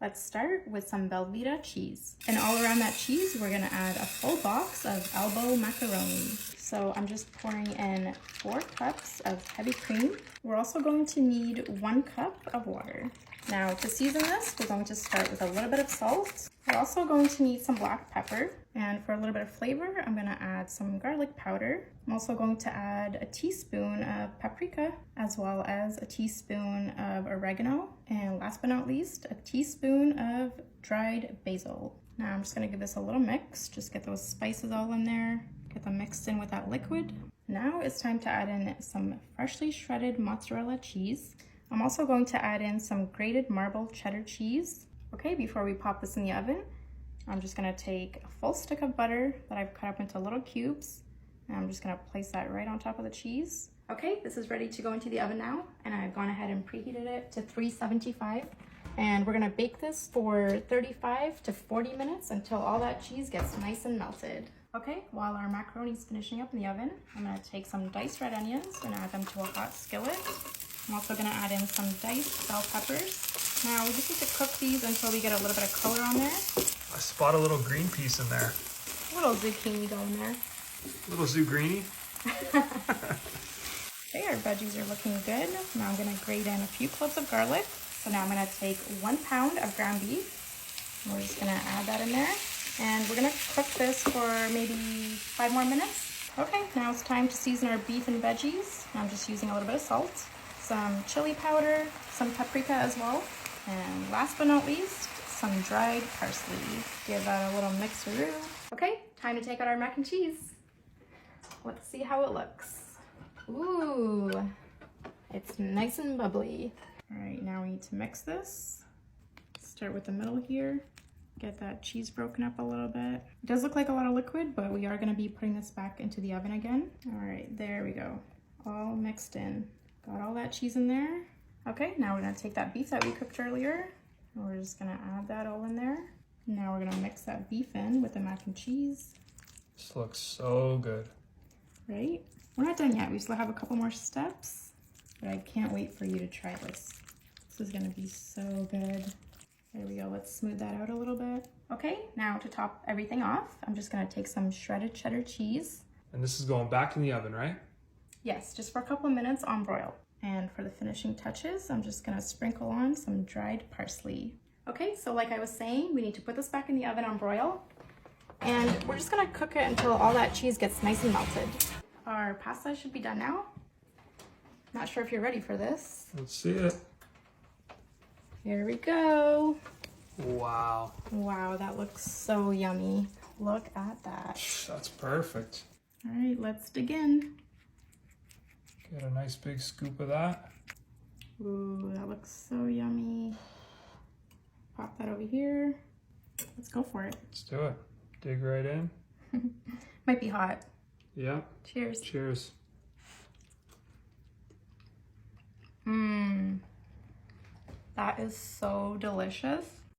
Let's start with some Velveeta cheese. And all around that cheese, we're gonna add a full box of elbow macaroni. So I'm just pouring in 4 cups of heavy cream. We're also going to need 1 cup of water. Now to season this, we're going to start with a little bit of salt. We're also going to need some black pepper. And for a little bit of flavor, I'm gonna add some garlic powder. I'm also going to add a teaspoon of paprika, as well as a teaspoon of oregano. And last but not least, a teaspoon of dried basil. Now I'm just gonna give this a little mix, just get those spices all in there, get them mixed in with that liquid. Now it's time to add in some freshly shredded mozzarella cheese. I'm also going to add in some grated marble cheddar cheese. Okay, before we pop this in the oven, I'm just gonna take a full stick of butter that I've cut up into little cubes, and I'm just gonna place that right on top of the cheese. Okay, this is ready to go into the oven now, and I've gone ahead and preheated it to 375. And we're gonna bake this for 35 to 40 minutes until all that cheese gets nice and melted. Okay, while our macaroni is finishing up in the oven, I'm gonna take some diced red onions and add them to a hot skillet. I'm also gonna add in some diced bell peppers. Now we just need to cook these until we get a little bit of color on there. I spot a little green piece in there. A little zucchini go in there. A little zucchini. Okay, our veggies are looking good. Now I'm gonna grate in a few cloves of garlic. So now I'm gonna take 1 pound of ground beef. We're just gonna add that in there. And we're gonna cook this for maybe 5 more minutes. Okay, now it's time to season our beef and veggies. I'm just using a little bit of salt, some chili powder, some paprika as well. And last but not least, some dried parsley. Give that a little mixeroo. Okay, time to take out our mac and cheese. Let's see how it looks. Ooh, it's nice and bubbly. All right, now we need to mix this. Start with the middle here. Get that cheese broken up a little bit. It does look like a lot of liquid, but we are gonna be putting this back into the oven again. All right, there we go. All mixed in. Got all that cheese in there. Okay, now we're gonna take that beef that we cooked earlier, and we're just gonna add that all in there. Now we're gonna mix that beef in with the mac and cheese. This looks so good. Right? We're not done yet. We still have a couple more steps, but I can't wait for you to try this. This is gonna be so good. There we go, let's smooth that out a little bit. Okay, now to top everything off, I'm just gonna take some shredded cheddar cheese. And this is going back in the oven, right? Yes, just for a couple of minutes on broil. And for the finishing touches, I'm just gonna sprinkle on some dried parsley. Okay, so like I was saying, we need to put this back in the oven on broil. And we're just gonna cook it until all that cheese gets nice and melted. Our pasta should be done now. Not sure if you're ready for this. Let's see it. Here we go. Wow. Wow, that looks so yummy. Look at that. That's perfect. All right, let's dig in. Get a nice big scoop of that. Ooh, that looks so yummy. Pop that over here. Let's go for it. Let's do it. Dig right in. Might be hot. Yeah. Cheers. Cheers. Mmm. That is so delicious.